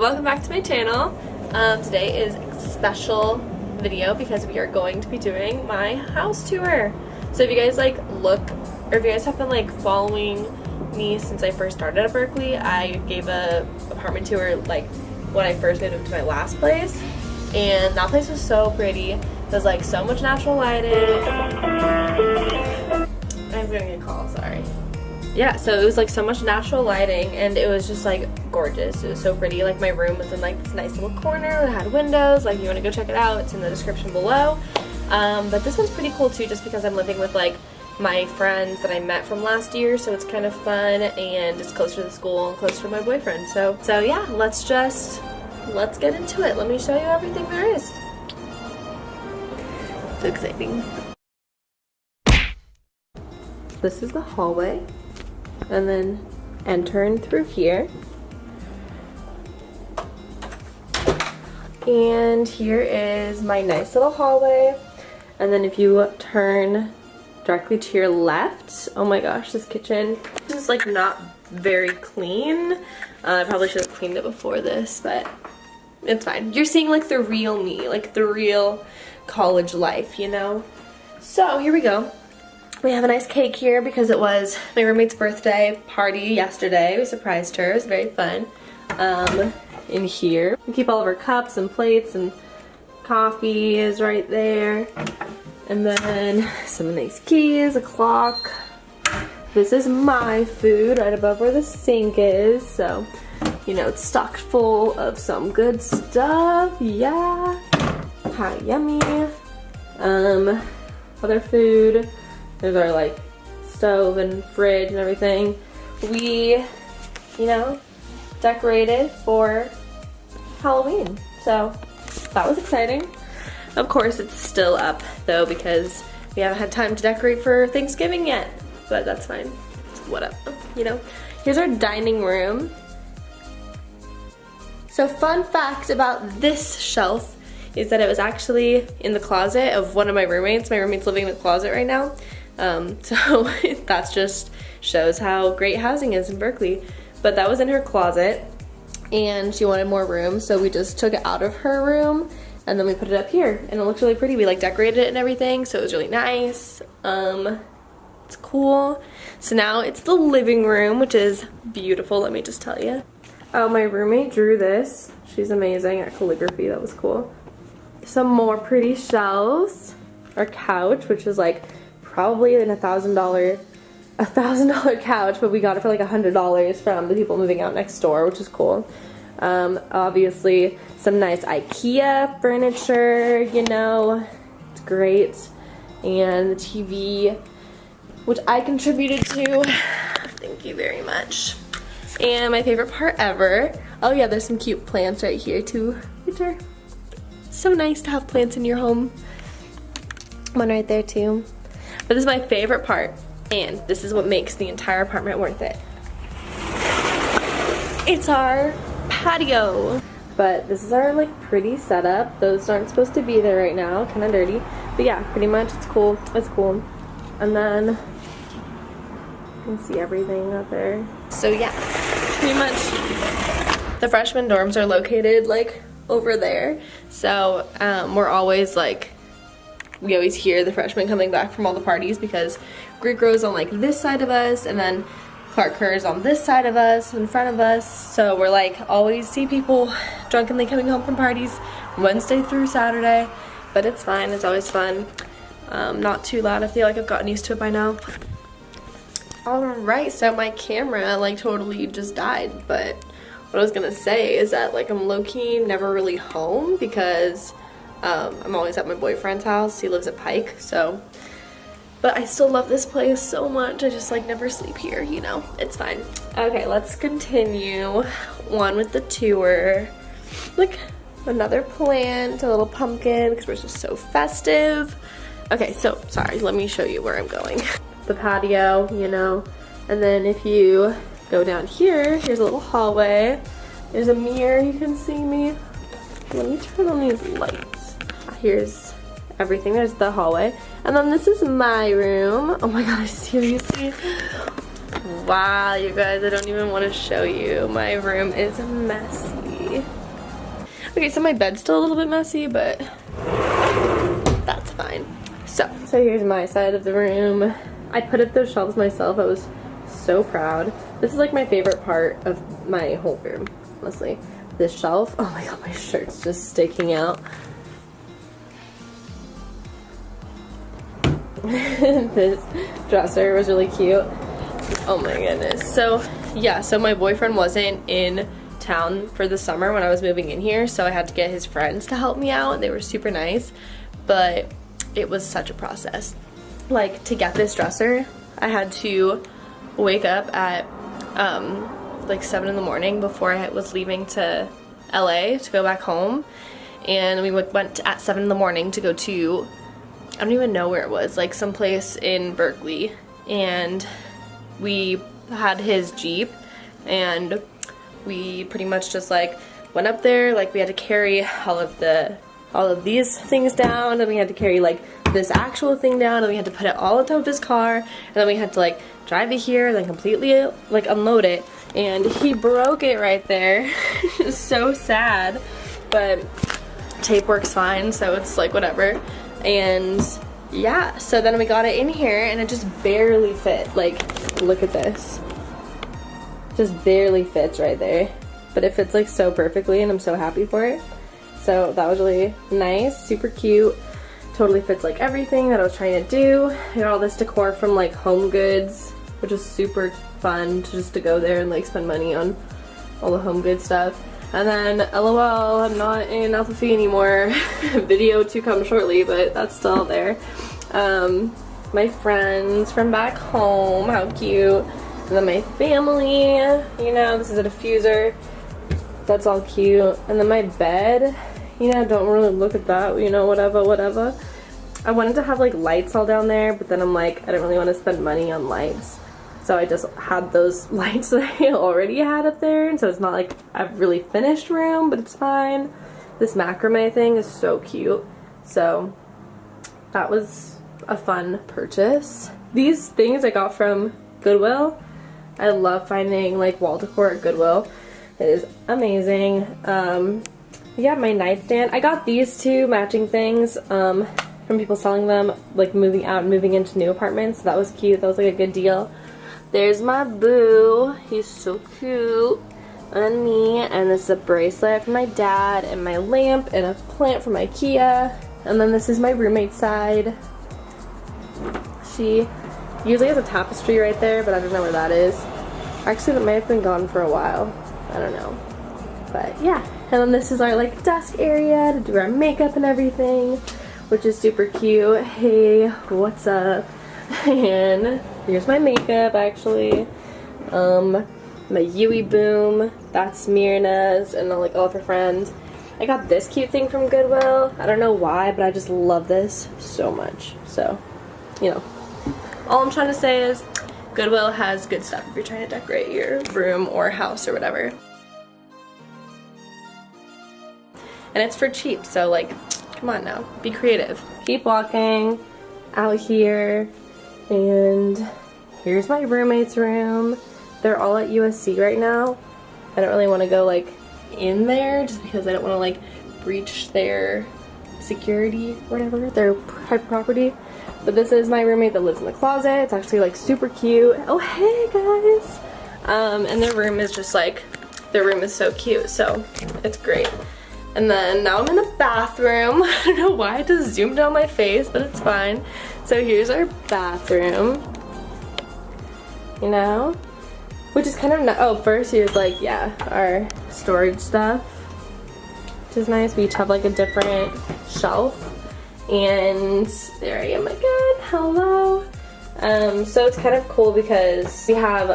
welcome back to my channel. Today is a special video because we are going to be doing my house tour. So if you guys or if you guys have been following me since I first started at Berkeley, I gave a apartment tour when I first moved to my last place, and that place was so pretty. There's so much natural lighting. I was getting a call, sorry. Yeah, so it was so much natural lighting, and it was just gorgeous. It was so pretty. My room was in this nice little corner that had windows. You want to go check it out, it's in the description below. But this one's pretty cool too, just because I'm living with my friends that I met from last year, so it's kind of fun, and it's closer to the school and closer to my boyfriend. So yeah, let's get into it. Let me show you everything there is. It's exciting. This is the hallway, and then entering through here. And here is my nice little hallway. And then if you turn directly to your left, oh my gosh, this kitchen is not very clean. I probably should have cleaned it before this, but it's fine. You're seeing the real me, the real college life, you know? So here we go. We have a nice cake here because it was my roommate's birthday party yesterday. We surprised her. It was very fun. In here, we keep all of our cups and plates, and coffee is right there. And then some nice keys, a clock. This is my food right above where the sink is. So, you know, it's stocked full of some good stuff. Yeah. How yummy. Other food. There's our stove and fridge and everything. We, you know, decorated for Halloween. So that was exciting. Of course, it's still up though because we haven't had time to decorate for Thanksgiving yet, but that's fine. What up, you know? Here's our dining room. So fun fact about this shelf is that it was actually in the closet of one of my roommates. My roommate's living in the closet right now. So that's just shows how great housing is in Berkeley. But that was in her closet, and she wanted more room, so we just took it out of her room and then we put it up here, and it looks really pretty. We decorated it and everything, so it was really nice. It's cool. So now it's the living room, which is beautiful, let me just tell you. Oh, my roommate drew this. She's amazing at calligraphy. That was cool. Some more pretty shelves. Our couch, which is probably a $1,000 couch, but we got it for $100 from the people moving out next door, which is cool. Obviously some nice IKEA furniture, you know, it's great. And the TV, which I contributed to. Thank you very much. And my favorite part ever, oh yeah, there's some cute plants right here too, which are so nice to have plants in your home. One right there too. But this is my favorite part, and this is what makes the entire apartment worth it. It's our patio. But this is our pretty setup. Those aren't supposed to be there right now, kind of dirty. But yeah, pretty much it's cool. It's cool. And then you can see everything out there. So yeah, pretty much the freshman dorms are located over there. So we're always we always hear the freshmen coming back from all the parties because Greek Row's on this side of us, and then Clark Kerr's on this side of us, in front of us. So we're always see people drunkenly coming home from parties Wednesday through Saturday. But it's fine, it's always fun. Not too loud, I feel like I've gotten used to it by now. Alright, so my camera totally just died, but what I was gonna say is that I'm low-key never really home because I'm always at my boyfriend's house. He lives at Pike, so. But I still love this place so much. I just never sleep here, you know. It's fine. Okay, let's continue on with the tour. Look, another plant, a little pumpkin, because we're just so festive. Okay, so, sorry, let me show you where I'm going. The patio, you know. And then if you go down here, here's a little hallway. There's a mirror, you can see me. Let me turn on these lights. Here's everything. There's the hallway. And then this is my room. Oh my god, seriously? Wow, you guys, I don't even want to show you. My room is messy. Okay, so my bed's still a little bit messy, but that's fine. So here's my side of the room. I put up those shelves myself. I was so proud. This is like my favorite part of my whole room, honestly. This shelf. Oh my god, my shirt's just sticking out. This dresser was really cute. Oh my goodness. So yeah, so my boyfriend wasn't in town for the summer when I was moving in here, so I had to get his friends to help me out. They were super nice, but it was such a process. Like, to get this dresser, I had to wake up at like 7 in the morning before I was leaving to LA to go back home, and we went at 7 in the morning to go to, I don't even know where it was, like someplace in Berkeley, and we had his Jeep, and we pretty much just like went up there. Like, we had to carry all of these things down, and we had to carry like this actual thing down, and we had to put it all on top of his car, and then we had to like drive it here, then completely like unload it, and he broke it right there. It's so sad, but tape works fine, so it's like whatever. And yeah, so then we got it in here, and it just barely fit. Like, look at this. Just barely fits right there, but it fits like so perfectly, and I'm so happy for it. So that was really nice, super cute. Totally fits like everything that I was trying to do. I got all this decor from like Home Goods, which was super fun to go there and like spend money on all the home goods stuff. And then LOL, I'm not in Alpha Phi anymore. Video to come shortly, but that's still there. My friends from back home, how cute. And then my family, you know, this is a diffuser. That's all cute. And then my bed, you know, don't really look at that, you know, whatever. I wanted to have like lights all down there, but then I'm like, I don't really want to spend money on lights. So I just had those lights that I already had up there, and so it's not like a really finished room, but it's fine. This macrame thing is so cute. So that was a fun purchase. These things I got from Goodwill. I love finding like wall decor at Goodwill. It is amazing. Yeah, my nightstand. I got these two matching things from people selling them, like moving out and moving into new apartments. So that was cute. That was like a good deal. There's my boo. He's so cute. And me. And this is a bracelet from my dad, and my lamp, and a plant from IKEA. And then this is my roommate's side. She usually has a tapestry right there, but I don't know where that is. Actually, that may have been gone for a while. I don't know. But yeah. And then this is our like desk area to do our makeup and everything, which is super cute. Hey, what's up? And here's my makeup, actually. My Yui Boom, that's Myrna's, and like all of her friends. I got this cute thing from Goodwill. I don't know why, but I just love this so much. So, you know, all I'm trying to say is Goodwill has good stuff if you're trying to decorate your room or house or whatever. And it's for cheap, so like, come on now, be creative. Keep walking out here, and here's my roommate's room. They're all at USC right now. I don't really want to go like in there just because I don't want to like breach their security or whatever, their private property. But this is my roommate that lives in the closet. It's actually like super cute. Oh hey guys. And their room is just like, their room is so cute, so it's great. And then now I'm in the bathroom. I don't know why I just zoomed on my face, but it's fine. So here's our bathroom. You know? Which is kind of, oh, first here's like, yeah, our storage stuff. Which is nice. We each have like a different shelf. And there I am again. Hello. So it's kind of cool because we have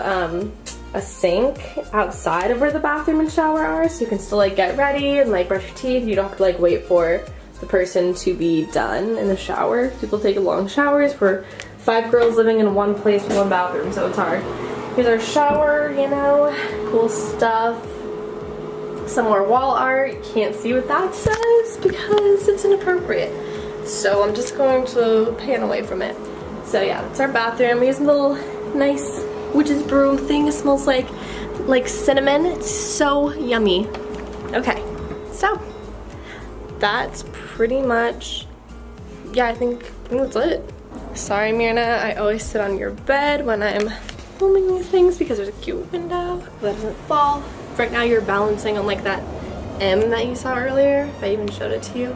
a sink outside of where the bathroom and shower are, so you can still like get ready and like brush your teeth. You don't have to like wait for the person to be done in the shower. People take long showers. We're 5 girls living in one place with one bathroom, so it's hard. Here's our shower, you know, cool stuff. Some more wall art. You can't see what that says because it's inappropriate, so I'm just going to pan away from it. So yeah, that's our bathroom. Here's a little nice witch's broom thing. It smells like cinnamon. It's so yummy. Okay, so that's pretty much, yeah, I think that's it. Sorry, Myrna, I always sit on your bed when I'm filming these things because there's a cute window that doesn't fall. Right now you're balancing on like that M that you saw earlier, if I even showed it to you.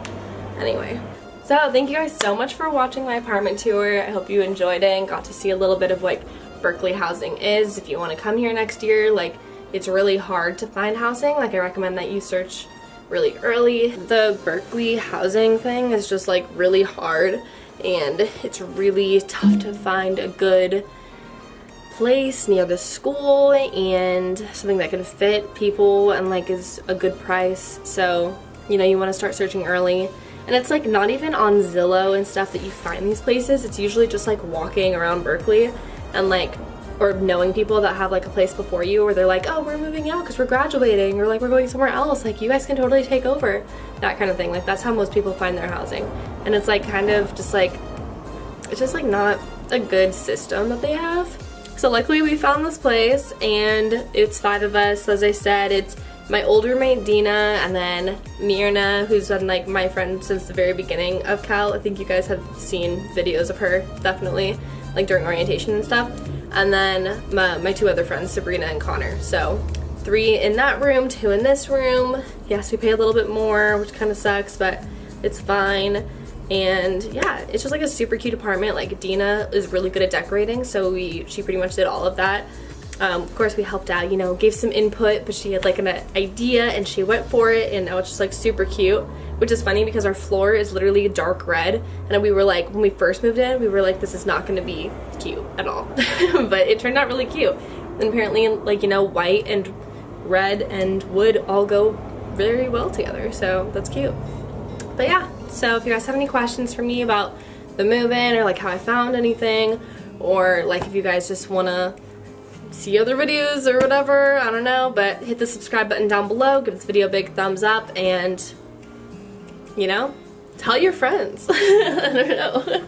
Anyway, so thank you guys so much for watching my apartment tour. I hope you enjoyed it and got to see a little bit of like Berkeley housing is. If you want to come here next year, like, it's really hard to find housing. Like, I recommend that you search really early. The Berkeley housing thing is just like really hard, and it's really tough to find a good place near the school and something that can fit people and like is a good price. So, you know, you want to start searching early. And it's like not even on Zillow and stuff that you find these places. It's usually just like walking around Berkeley and like, or knowing people that have like a place before you, or they're like, oh, we're moving out because we're graduating, or like we're going somewhere else, like you guys can totally take over, that kind of thing. Like, that's how most people find their housing. And it's like kind of just like, it's just like not a good system that they have. So luckily we found this place, and it's 5 of us. As I said, it's my old roommate Dina, and then Myrna, who's been like my friend since the very beginning of Cal. I think you guys have seen videos of her, definitely, like during orientation and stuff. And then my 2 other friends, Sabrina and Connor. So 3 in that room, 2 in this room. Yes, we pay a little bit more, which kind of sucks, but it's fine. And yeah, it's just like a super cute apartment. Like, Dina is really good at decorating, so she pretty much did all of that. Of course we helped out, you know, gave some input, but she had like an idea and she went for it, and now it's just like super cute. Which is funny because our floor is literally dark red, and we were like, when we first moved in, we were like, this is not going to be cute at all. But it turned out really cute. And apparently, like, you know, white and red and wood all go very well together, so that's cute. But yeah, so if you guys have any questions for me about the move-in, or like how I found anything, or like if you guys just want to see other videos or whatever, I don't know, but hit the subscribe button down below, give this video a big thumbs up, and you know, tell your friends. I don't know.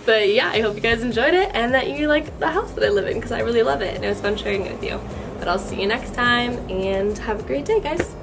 But yeah, I hope you guys enjoyed it and that you like the house that I live in, because I really love it and it was fun sharing it with you. But I'll see you next time, and have a great day, guys.